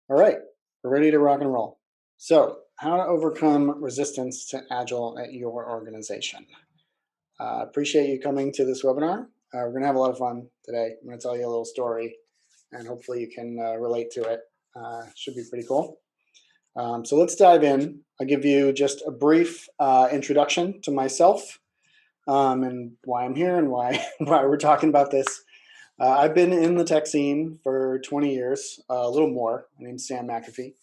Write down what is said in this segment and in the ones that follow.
All right, we're ready to rock and roll. So, how to overcome resistance to Agile at your organization. Appreciate you coming to this webinar. We're going to have a lot of fun today. I'm going to tell you a little story, and hopefully you can relate to it. Should be pretty cool. So let's dive in. I'll give you just a brief introduction to myself and why I'm here and why why we're talking about this. I've been in the tech scene for 20 years, a little more. My name's Sam McAfee.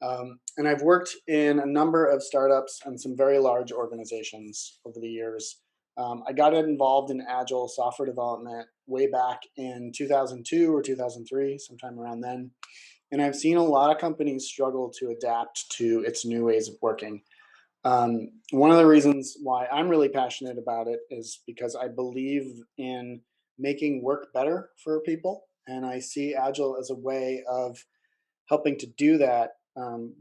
And I've worked in a number of startups and some very large organizations over the years. I got involved in Agile software development way back in 2002 or 2003, sometime around then. And I've seen a lot of companies struggle to adapt to its new ways of working. One of the reasons why I'm really passionate about it is because I believe in making work better for people. And I see Agile as a way of helping to do that.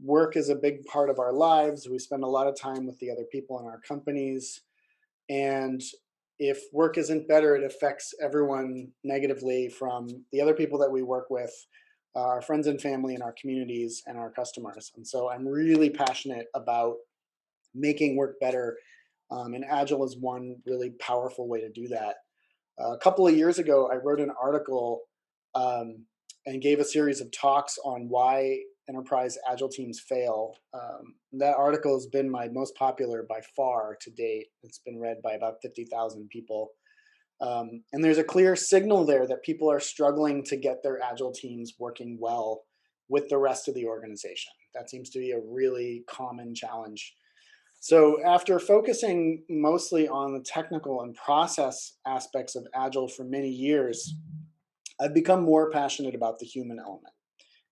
Work is a big part of our lives. We spend a lot of time with the other people in our companies. And if work isn't better, it affects everyone negatively, from the other people that we work with, our friends and family, and our communities and our customers. And so I'm really passionate about making work better. And Agile is one really powerful way to do that. A couple of years ago, I wrote an article and gave a series of talks on why enterprise Agile teams fail. That article has been my most popular by far to date. It's been read by about 50,000 people. And there's a clear signal there that people are struggling to get their Agile teams working well with the rest of the organization. That seems to be a really common challenge. So after focusing mostly on the technical and process aspects of Agile for many years, I've become more passionate about the human element.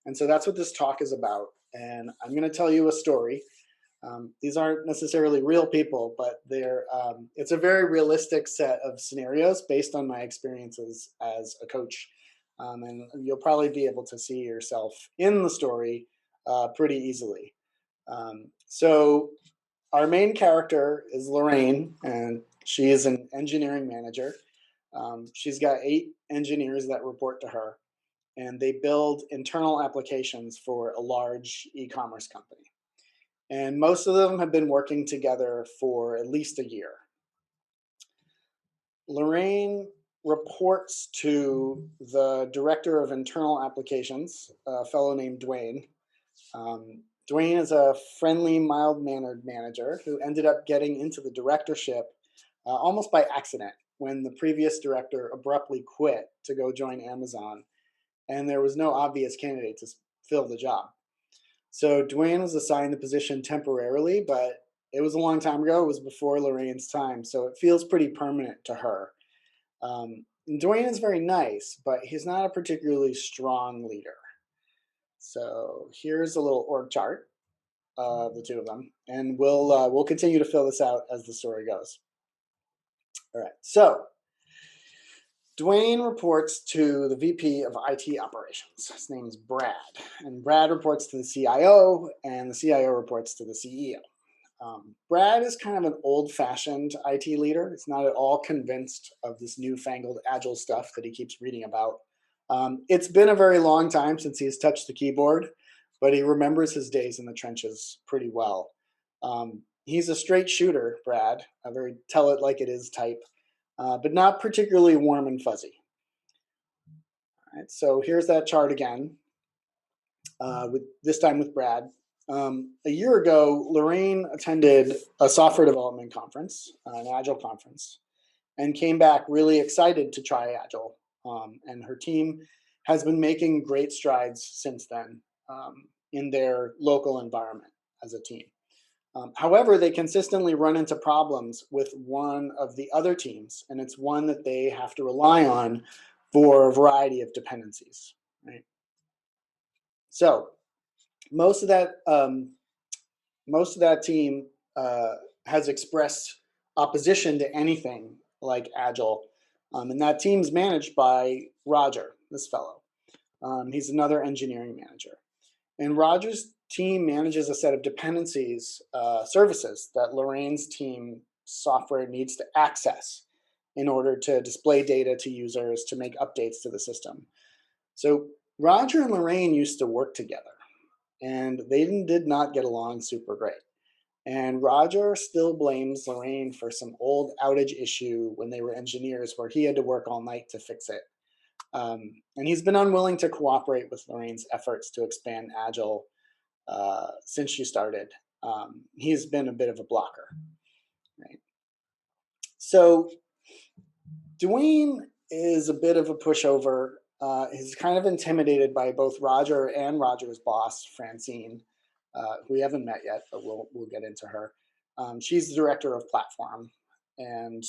And so that's what this talk is about. And I'm going to tell you a story. These aren't necessarily real people, but it's a very realistic set of scenarios based on my experiences as a coach. And you'll probably be able to see yourself in the story pretty easily. So our main character is Lorraine, and she is an engineering manager. She's got 8 engineers that report to her, and they build internal applications for a large e-commerce company. And most of them have been working together for at least a year. Lorraine reports to the director of internal applications, a fellow named Dwayne. Dwayne is a friendly, mild-mannered manager who ended up getting into the directorship almost by accident when the previous director abruptly quit to go join Amazon, and there was no obvious candidate to fill the job. So Dwayne was assigned the position temporarily, but it was a long time ago. It was before Lorraine's time, so it feels pretty permanent to her. Dwayne is very nice, but he's not a particularly strong leader. So here's a little org chart of the two of them, and we'll continue to fill this out as the story goes. All right, so Dwayne reports to the VP of IT operations. His name is Brad, and Brad reports to the CIO, and the CIO reports to the CEO. Brad is kind of an old-fashioned IT leader. He's not at all convinced of this newfangled Agile stuff that he keeps reading about. It's been a very long time since he's touched the keyboard, but he remembers his days in the trenches pretty well. He's a straight shooter, Brad, a very tell-it-like-it-is type, but not particularly warm and fuzzy. All right, so here's that chart again, this time with Brad. A year ago, Lorraine attended a software development conference, an Agile conference, and came back really excited to try Agile. And her team has been making great strides since then in their local environment as a team. However, they consistently run into problems with one of the other teams, and it's one that they have to rely on for a variety of dependencies. Right? So most of that team has expressed opposition to anything like Agile, and that team's managed by Roger, this fellow. He's another engineering manager. And Roger's team manages a set of dependencies, services that Lorraine's team software needs to access in order to display data to users, to make updates to the system. So Roger and Lorraine used to work together. and they did not get along super great. And Roger still blames Lorraine for some old outage issue when they were engineers where he had to work all night to fix it. And he's been unwilling to cooperate with Lorraine's efforts to expand Agile since she started. He's been a bit of a blocker. Right? So Dwayne is a bit of a pushover. He's kind of intimidated by both Roger and Roger's boss, Francine, who we haven't met yet, but we'll get into her. She's the director of platform, and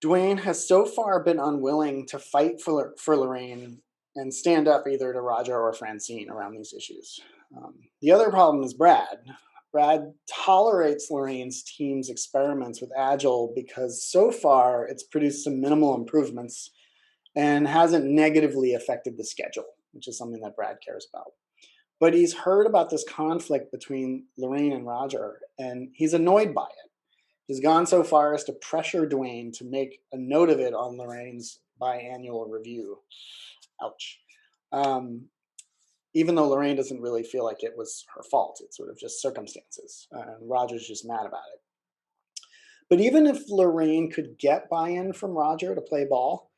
Dwayne has so far been unwilling to fight for Lorraine and stand up either to Roger or Francine around these issues. The other problem is Brad. Brad tolerates Lorraine's team's experiments with Agile because so far it's produced some minimal improvements and hasn't negatively affected the schedule, which is something that Brad cares about. But he's heard about this conflict between Lorraine and Roger, and he's annoyed by it. He's gone so far as to pressure Dwayne to make a note of it on Lorraine's biannual review. Ouch. Even though Lorraine doesn't really feel like it was her fault. It's sort of just circumstances. And Roger's just mad about it. But even if Lorraine could get buy-in from Roger to play ball,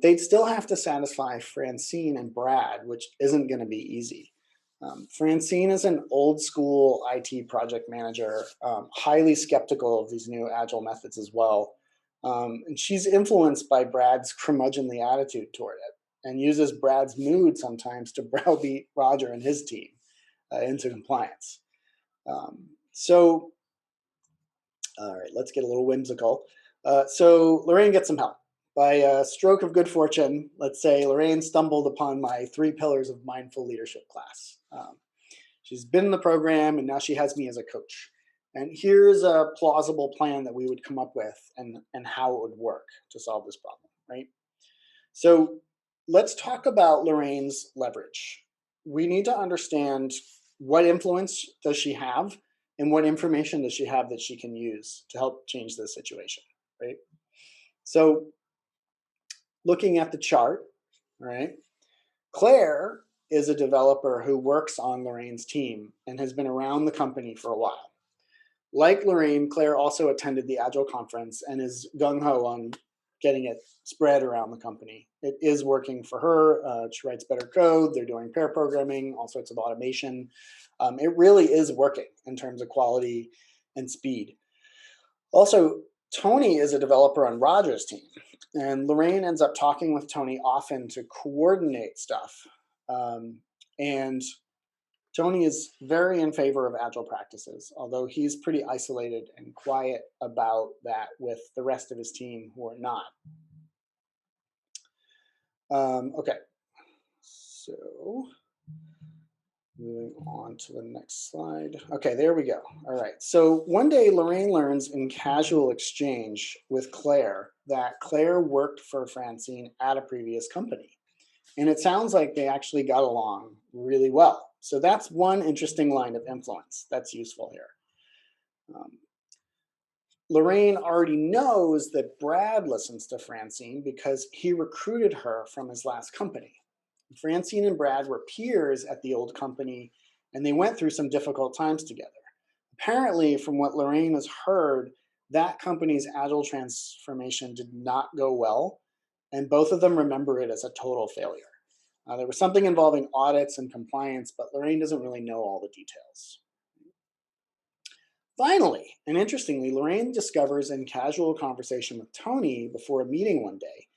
they'd still have to satisfy Francine and Brad, which isn't going to be easy. Francine is an old school IT project manager, highly skeptical of these new Agile methods as well. And she's influenced by Brad's curmudgeonly attitude toward it and uses Brad's mood sometimes to browbeat Roger and his team into compliance. So, all right, let's get a little whimsical. So Lorraine gets some help. By a stroke of good fortune, let's say Lorraine stumbled upon my 3 pillars of mindful leadership class. She's been in the program and now she has me as a coach. And here's a plausible plan that we would come up with and how it would work to solve this problem, right? So let's talk about Lorraine's leverage. We need to understand what influence does she have and what information does she have that she can use to help change the situation, right? So looking at the chart, right? Claire is a developer who works on Lorraine's team and has been around the company for a while. Like Lorraine, Claire also attended the Agile conference and is gung-ho on getting it spread around the company. It is working for her. She writes better code. They're doing pair programming, all sorts of automation. It really is working in terms of quality and speed. Also, Tony is a developer on Roger's team, and Lorraine ends up talking with Tony often to coordinate stuff. And Tony is very in favor of Agile practices, although he's pretty isolated and quiet about that with the rest of his team who are not. Okay, so moving on to the next slide. Okay, there we go. All right, so one day Lorraine learns in casual exchange with Claire that Claire worked for Francine at a previous company. And it sounds like they actually got along really well. So that's one interesting line of influence that's useful here. Lorraine already knows that Brad listens to Francine because he recruited her from his last company. Francine and Brad were peers at the old company, and they went through some difficult times together. Apparently, from what Lorraine has heard, that company's Agile transformation did not go well, and both of them remember it as a total failure. There was something involving audits and compliance, but Lorraine doesn't really know all the details. Finally, and interestingly, Lorraine discovers in casual conversation with Tony before a meeting one day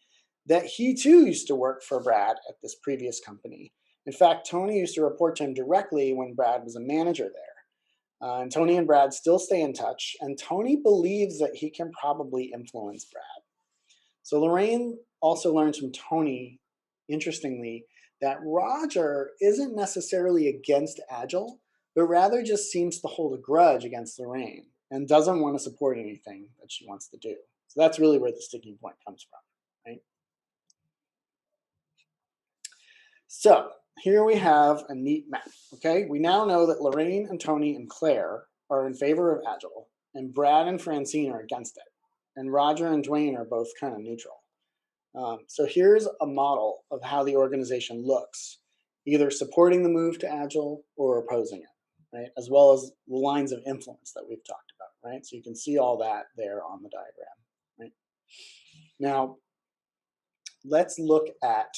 that he too used to work for Brad at this previous company. In fact, Tony used to report to him directly when Brad was a manager there. And Tony and Brad still stay in touch, and Tony believes that he can probably influence Brad. So Lorraine also learns from Tony, interestingly, that Roger isn't necessarily against Agile, but rather just seems to hold a grudge against Lorraine and doesn't want to support anything that she wants to do. So that's really where the sticking point comes from, right? So here we have a neat map, okay? We now know that Lorraine and Tony and Claire are in favor of Agile, and Brad and Francine are against it, and Roger and Dwayne are both kind of neutral. So here's a model of how the organization looks either supporting the move to Agile or opposing it, right? As well as the lines of influence that we've talked about, right? So you can see all that there on the diagram, right? Now, let's look at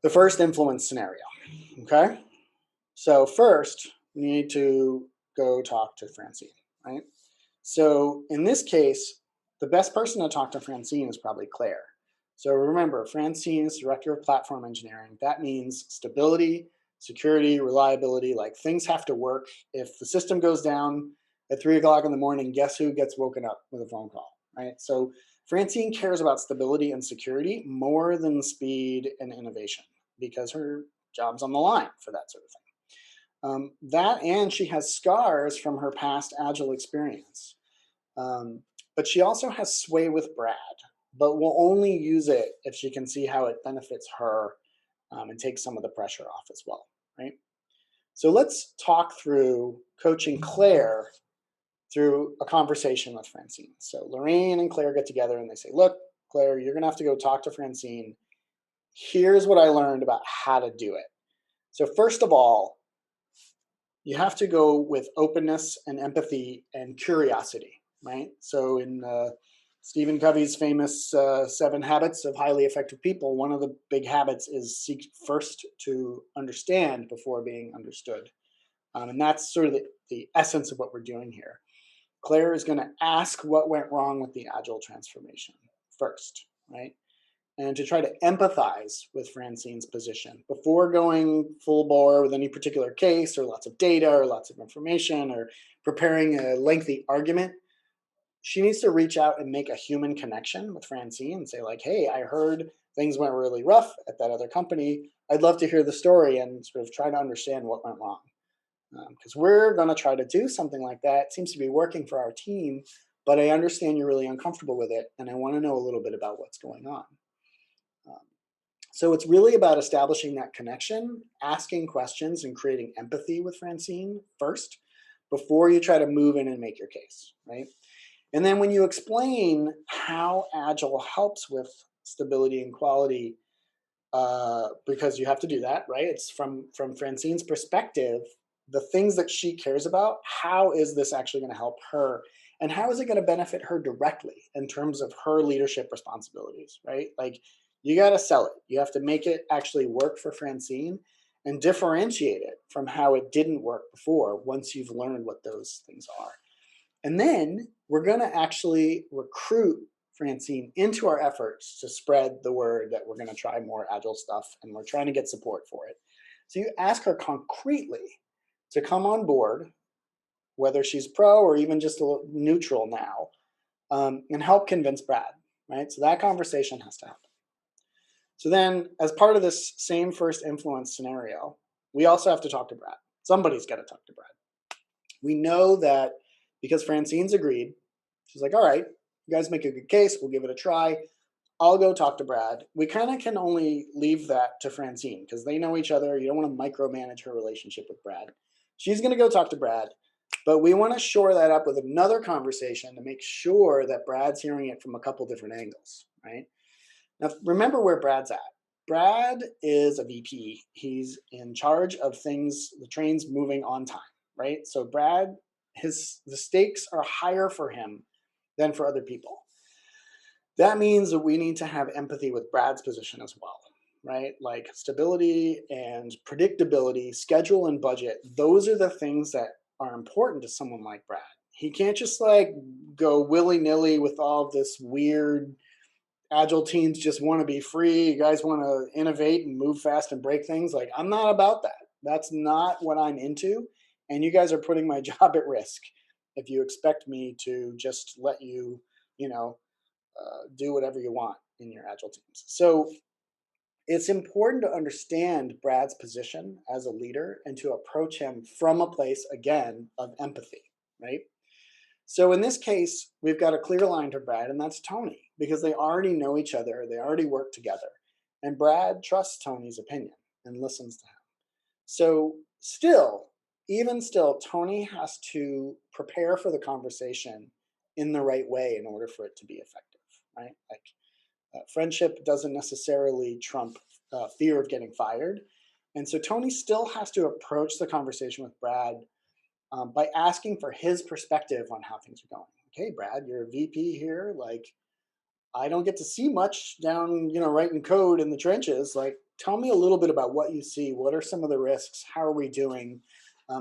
the first influence scenario, okay? So first, we need to go talk to Francine, right? So in this case, the best person to talk to Francine is probably Claire. So remember, Francine is Director of Platform Engineering. That means stability, security, reliability, like things have to work. If the system goes down at 3 o'clock in the morning, guess who gets woken up with a phone call, right? So Francine cares about stability and security more than speed and innovation because her job's on the line for that sort of thing. That and she has scars from her past Agile experience. But she also has sway with Brad, but will only use it if she can see how it benefits her and takes some of the pressure off as well, right? So let's talk through coaching Claire through a conversation with Francine. So Lorraine and Claire get together and they say, look, Claire, you're gonna have to go talk to Francine. Here's what I learned about how to do it. So first of all, you have to go with openness and empathy and curiosity, right? So in Stephen Covey's famous 7 Habits of Highly Effective People, one of the big habits is seek first to understand before being understood. And that's sort of the essence of what we're doing here. Claire is going to ask what went wrong with the Agile transformation first, right? And to try to empathize with Francine's position before going full bore with any particular case or lots of data or lots of information or preparing a lengthy argument. She needs to reach out and make a human connection with Francine and say like, hey, I heard things went really rough at that other company. I'd love to hear the story and sort of try to understand what went wrong. Because we're going to try to do something like that. It seems to be working for our team, but I understand you're really uncomfortable with it, and I want to know a little bit about what's going on. So it's really about establishing that connection, asking questions, and creating empathy with Francine first before you try to move in and make your case, right? And then when you explain how Agile helps with stability and quality, because you have to do that, right? It's from Francine's perspective, the things that she cares about, how is this actually going to help her? And how is it going to benefit her directly in terms of her leadership responsibilities, right? Like, you got to sell it. You have to make it actually work for Francine and differentiate it from how it didn't work before once you've learned what those things are. And then we're going to actually recruit Francine into our efforts to spread the word that we're going to try more Agile stuff and we're trying to get support for it. So you ask her concretely to come on board, whether she's pro or even just a little neutral now, and help convince Brad, right? So that conversation has to happen. So then, as part of this same first influence scenario, we also have to talk to Brad. Somebody's got to talk to Brad. We know that because Francine's agreed, she's like, all right, you guys make a good case, we'll give it a try. I'll go talk to Brad. We kind of can only leave that to Francine because they know each other. You don't want to micromanage her relationship with Brad. She's going to go talk to Brad, but we want to shore that up with another conversation to make sure that Brad's hearing it from a couple different angles, right? Now, remember where Brad's at. Brad is a VP. He's in charge of things, the train's moving on time, right? So Brad, the stakes are higher for him than for other people. That means that we need to have empathy with Brad's position as well, right? Like stability and predictability, schedule and budget. Those are the things that are important to someone like Brad. He can't just like go willy-nilly with all this weird Agile teams just want to be free. You guys want to innovate and move fast and break things. Like, I'm not about that. That's not what I'm into. And you guys are putting my job at risk if you expect me to just let you, do whatever you want in your Agile teams. So it's important to understand Brad's position as a leader and to approach him from a place, again, of empathy, right? So in this case, we've got a clear line to Brad, and that's Tony, because they already know each other, they already work together, and Brad trusts Tony's opinion and listens to him. So even still, Tony has to prepare for the conversation in the right way in order for it to be effective, right? Like friendship doesn't necessarily trump fear of getting fired. And so Tony still has to approach the conversation with Brad by asking for his perspective on how things are going. Okay, Brad, you're a VP here. Like, I don't get to see much down, writing code in the trenches. Like, tell me a little bit about what you see. What are some of the risks? How are we doing?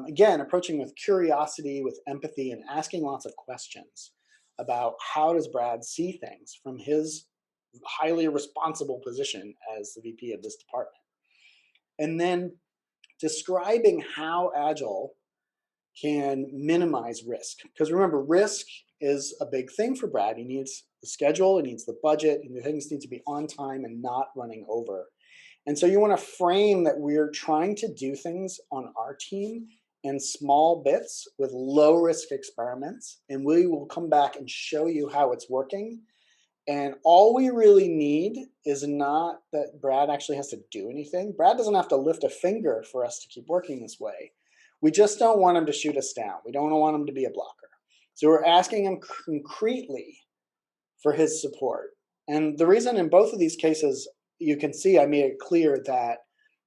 Again, approaching with curiosity, with empathy, and asking lots of questions about how does Brad see things from his highly responsible position as the VP of this department. And then describing how Agile can minimize risk. Because remember, risk is a big thing for Brad. He needs the schedule, he needs the budget, and the things need to be on time and not running over. And so you want to frame that we're trying to do things on our team in small bits with low risk experiments, and we will come back and show you how it's working. And all we really need is not that Brad actually has to do anything. Brad doesn't have to lift a finger for us to keep working this way. We just don't want him to shoot us down. We don't want him to be a blocker. So we're asking him concretely for his support. And the reason in both of these cases, you can see I made it clear that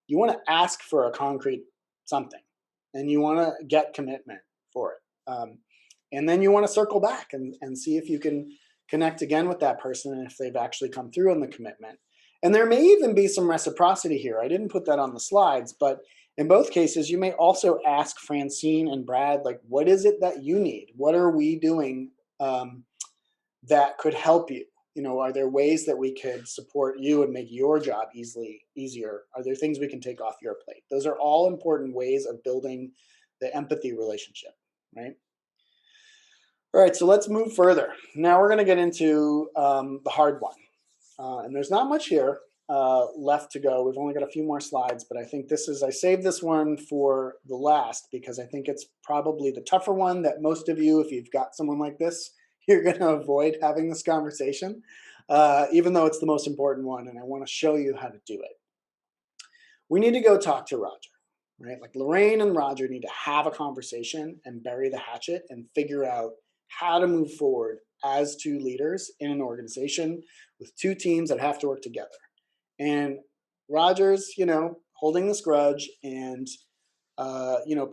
you want to ask for a concrete something and you want to get commitment for it. And then you want to circle back and see if you can connect again with that person and if they've actually come through on the commitment. And there may even be some reciprocity here. I didn't put that on the slides, but in both cases, you may also ask Francine and Brad, like, what is it that you need? What are we doing that could help you? Are there ways that we could support you and make your job easier? Are there things we can take off your plate? Those are all important ways of building the empathy relationship, right? All right, so let's move further. Now we're going to get into the hard one. And there's not much here left to go. We've only got a few more slides, but I think I saved this one for the last because I think it's probably the tougher one that most of you, if you've got someone like this, you're going to avoid having this conversation, even though it's the most important one, and I want to show you how to do it. We need to go talk to Roger, right? Like Lorraine and Roger need to have a conversation and bury the hatchet and figure out how to move forward as two leaders in an organization with two teams that have to work together. And Roger's, holding this grudge, and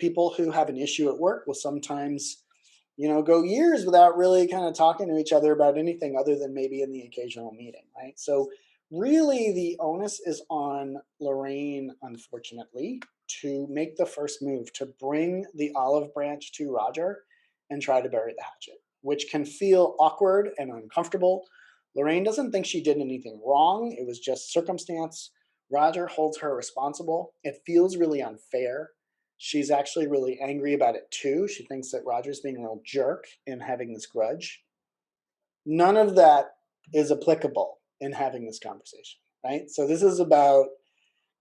people who have an issue at work will sometimes go years without really kind of talking to each other about anything other than maybe in the occasional meeting, right? So really the onus is on Lorraine, unfortunately, to make the first move, to bring the olive branch to Roger and try to bury the hatchet, which can feel awkward and uncomfortable. Lorraine doesn't think she did anything wrong. It was just circumstance. Roger holds her responsible. It feels really unfair. She's actually really angry about it too. She thinks that Roger's being a real jerk in having this grudge. None of that is applicable in having this conversation, right? So this is about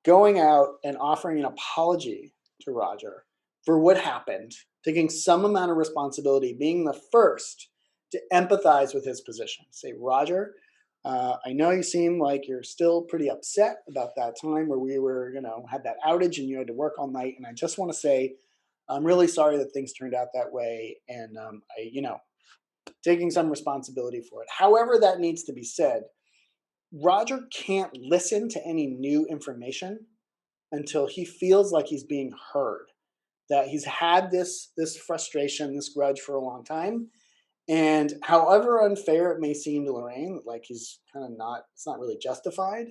going out and offering an apology to Roger for what happened, taking some amount of responsibility, being the first to empathize with his position. Say, Roger, I know you seem like you're still pretty upset about that time where we were, had that outage and you had to work all night. And I just want to say, I'm really sorry that things turned out that way. And taking some responsibility for it. However, that needs to be said. Roger can't listen to any new information until he feels like he's being heard, that he's had this frustration, this grudge for a long time. And however unfair it may seem to Lorraine, like he's kind of it's not really justified,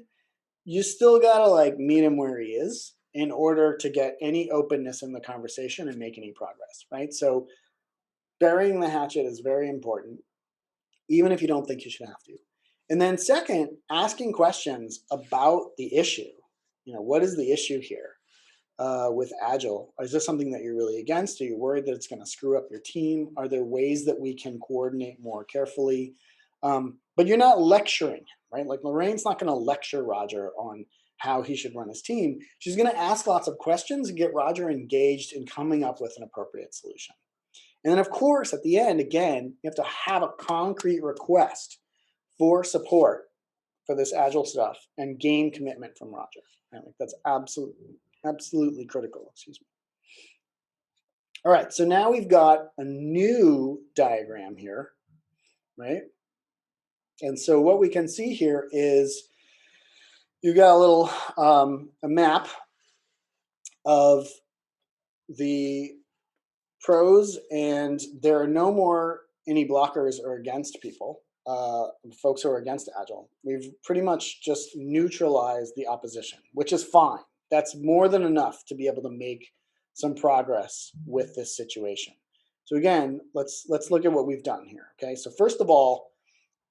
you still gotta meet him where he is in order to get any openness in the conversation and make any progress, right? So burying the hatchet is very important, even if you don't think you should have to. And then second, asking questions about the issue. What is the issue here? With Agile? Is this something that you're really against? Are you worried that it's going to screw up your team? Are there ways that we can coordinate more carefully? But you're not lecturing, right? Like Lorraine's not going to lecture Roger on how he should run his team. She's going to ask lots of questions and get Roger engaged in coming up with an appropriate solution. And then of course, at the end, again, you have to have a concrete request for support for this Agile stuff and gain commitment from Roger. I think that's absolutely critical, excuse me. All right, so now we've got a new diagram here, right? And so what we can see here is You got a little a map of the pros, and there are no more any blockers or against people, folks who are against Agile. We've pretty much just neutralized the opposition, which is fine. That's more than enough to be able to make some progress with this situation. So again, let's look at what we've done here. Okay, so first of all,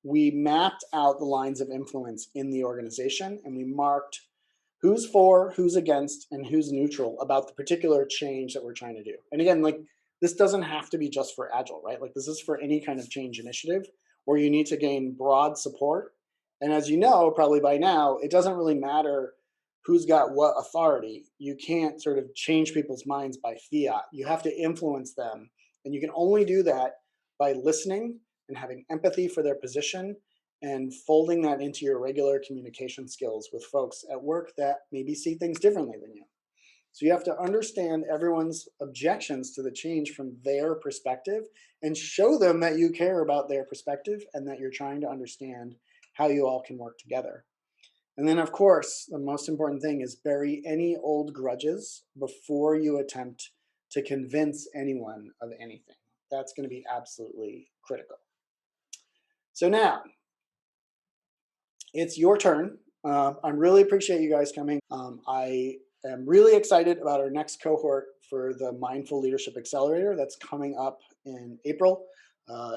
we mapped out the lines of influence in the organization, and we marked who's for, who's against, and who's neutral about the particular change that we're trying to do. And again, like, this doesn't have to be just for Agile, right? Like, this is for any kind of change initiative where you need to gain broad support. And as you know, probably by now, it doesn't really matter who's got what authority. You can't sort of change people's minds by fiat. You have to influence them. And you can only do that by listening and having empathy for their position and folding that into your regular communication skills with folks at work that maybe see things differently than you. So you have to understand everyone's objections to the change from their perspective and show them that you care about their perspective and that you're trying to understand how you all can work together. And then, of course, the most important thing is bury any old grudges before you attempt to convince anyone of anything. That's going to be absolutely critical. So now, it's your turn. I really appreciate you guys coming. I am really excited about our next cohort for the Mindful Leadership Accelerator that's coming up in April.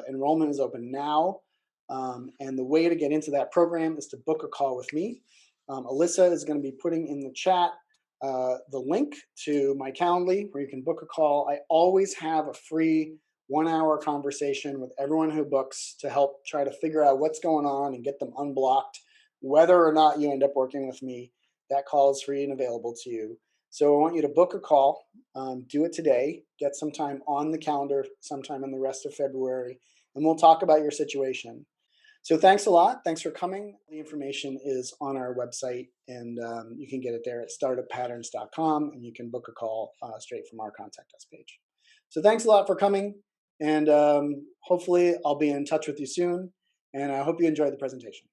Enrollment is open now. And the way to get into that program is to book a call with me. Alyssa is going to be putting in the chat the link to my Calendly where you can book a call. I always have a free 1 hour conversation with everyone who books to help try to figure out what's going on and get them unblocked. Whether or not you end up working with me, that call is free and available to you. So I want you to book a call, do it today, get some time on the calendar sometime in the rest of February, and we'll talk about your situation. So thanks a lot. Thanks for coming. The information is on our website, and you can get it there at startuppatterns.com, and you can book a call straight from our contact us page. So thanks a lot for coming, and hopefully I'll be in touch with you soon, and I hope you enjoyed the presentation.